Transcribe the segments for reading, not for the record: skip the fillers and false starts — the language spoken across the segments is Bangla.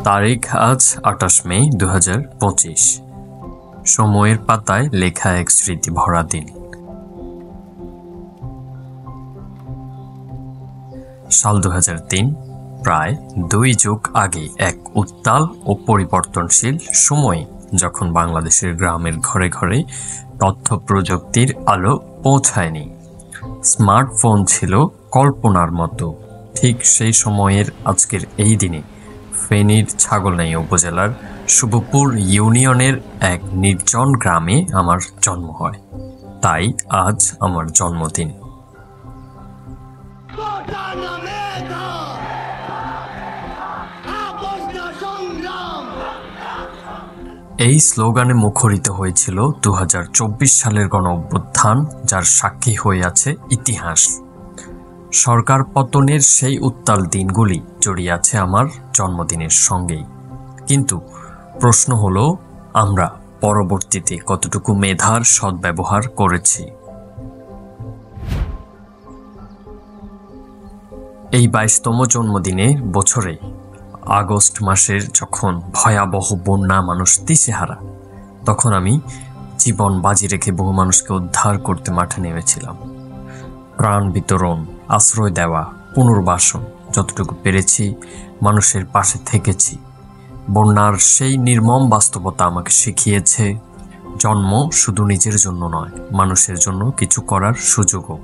তারিখ আজ ২৮ মে ২০২৫। সময়ের পাতায় লেখা এক স্মৃতি ভরা দিন। সাল ২০০৩, প্রায় ২ যুগ আগে, এক উত্তাল ও পরিবর্তনশীল সময়ে, যখন বাংলাদেশের গ্রামের ঘরে ঘরে তথ্য প্রযুক্তির আলো পৌঁছায়নি, স্মার্টফোন ছিল কল্পনার মতো। ঠিক সেই সময়ের আজকের এই দিনে ফেনীর ছাগলনাইয়া উপজেলার শুভপুর ইউনিয়নের এক নির্জন গ্রামে আমার জন্ম হয়। তাই আজ আমার জন্মদিন। এই স্লোগানে মুখরিত হয়েছিল ২০২৪ সালের গণঅভ্যুত্থান, যার সাক্ষী হয়ে আছে ইতিহাস। সরকার পতনের সেই উত্তাল দিনগুলি জড়িয়ে আছে আমার জন্মদিনের সঙ্গেই। কিন্তু প্রশ্ন হলো, আমরা পরবর্তীতে কতটুকু মেধার সদ্ব্যবহার করেছি? এই ২২তম জন্মদিনে বছরে আগস্ট মাসের যখন ভয়াবহ বন্যা, মানুষ দিশেহারা, তখন আমি জীবন বাজি রেখে বহু মানুষকে উদ্ধার করতে মাঠে নেমেছিলাম। প্রাণ বিতরণ, আশ্রয় দেওয়া, পুনর্বাসন, যতটুকু পেরেছি মানুষের পাশে থেকেছি। বন্যার সেই নির্মম বাস্তবতা আমাকে শিখিয়েছে, জন্ম শুধু নিজের জন্য নয়, মানুষের জন্য কিছু করার সুযোগও।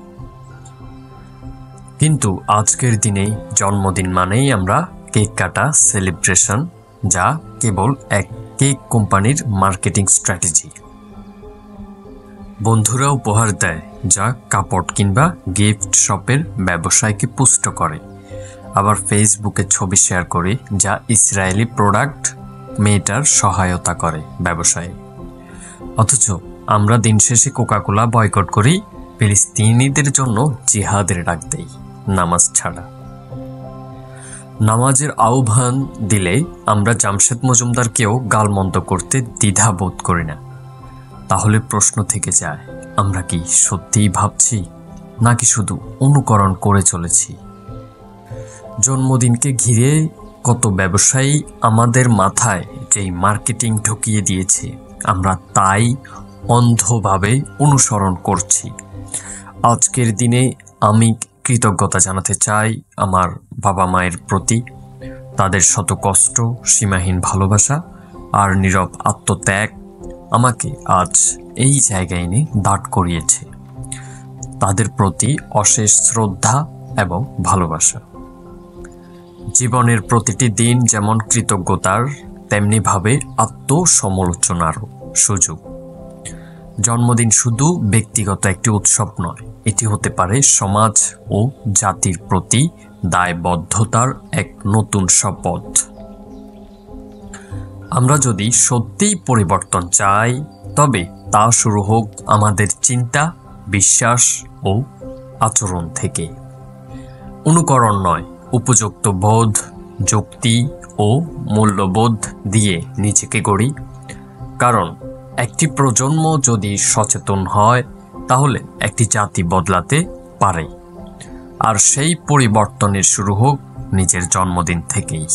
কিন্তু আজকের দিনে জন্মদিন মানেই আমরা কেক কাটা, সেলিব্রেশন, যা কেবল এক কেক কোম্পানির মার্কেটিং স্ট্র্যাটেজি। বন্ধুরা উপহার দেয়, যা কাপড় কিংবা গিফট শপের ব্যবসায়কে পুষ্ট করে। আবার ফেসবুকে ছবি শেয়ার করে, যা ইসরায়েলি প্রোডাক্ট মেয়েটার সহায়তা করে ব্যবসায়ে। অথচ আমরা দিন শেষে কোকাকোলা বয়কট করি, ফিলিস্তিনিদের জন্য জিহাদের ডাক দেই, নামাজ ছাড়া। নামাজের আহ্বান দিলে আমরা জামশেদ মজুমদারকেও গালমন্দ করতে দ্বিধা বোধ করি না। তাহলে প্রশ্ন থেকে যায়, আমরা কি সত্যিই ভাবছি, নাকি শুধু অনুকরণ করে চলেছি? জন্মদিনকে ঘিরে কত ব্যবসায়ী আমাদের মাথায় যেই মার্কেটিং ঢুকিয়ে দিয়েছে, আমরা তাই অন্ধভাবে অনুসরণ করছি। আজকের দিনে আমি কৃতজ্ঞতা জানাতে চাই আমার বাবা মায়ের প্রতি। তাদের শত কষ্ট, সীমাহীন ভালোবাসা আর নীরব আত্মত্যাগ আমাকে আজ এই জায়গায় এনে দাঁড় করিয়েছে। তাদের প্রতি অশেষ শ্রদ্ধা এবং ভালোবাসা। জীবনের প্রতিটি দিন যেমন কৃতজ্ঞতার, তেমনিভাবে আত্মসমালোচনারও সুযোগ। জন্মদিন শুধু ব্যক্তিগত একটি উৎসব নয়, এটি হতে পারে সমাজ ও জাতির প্রতি দায়বদ্ধতার এক নতুন শপথ। আমরা যদি সত্যিই পরিবর্তন চাই, তবে তা শুরু হোক আমাদের চিন্তা, বিশ্বাস ও আচরণ থেকে। অনুকরণ নয়, উপযুক্ত বোধ, যুক্তি ও মূল্যবোধ দিয়ে নিজেকে গড়ি। কারণ একটি প্রজন্ম যদি সচেতন হয়, তাহলে একটি জাতি বদলাতে পারে। আর সেই পরিবর্তনের শুরু হোক নিজের জন্মদিন থেকেই।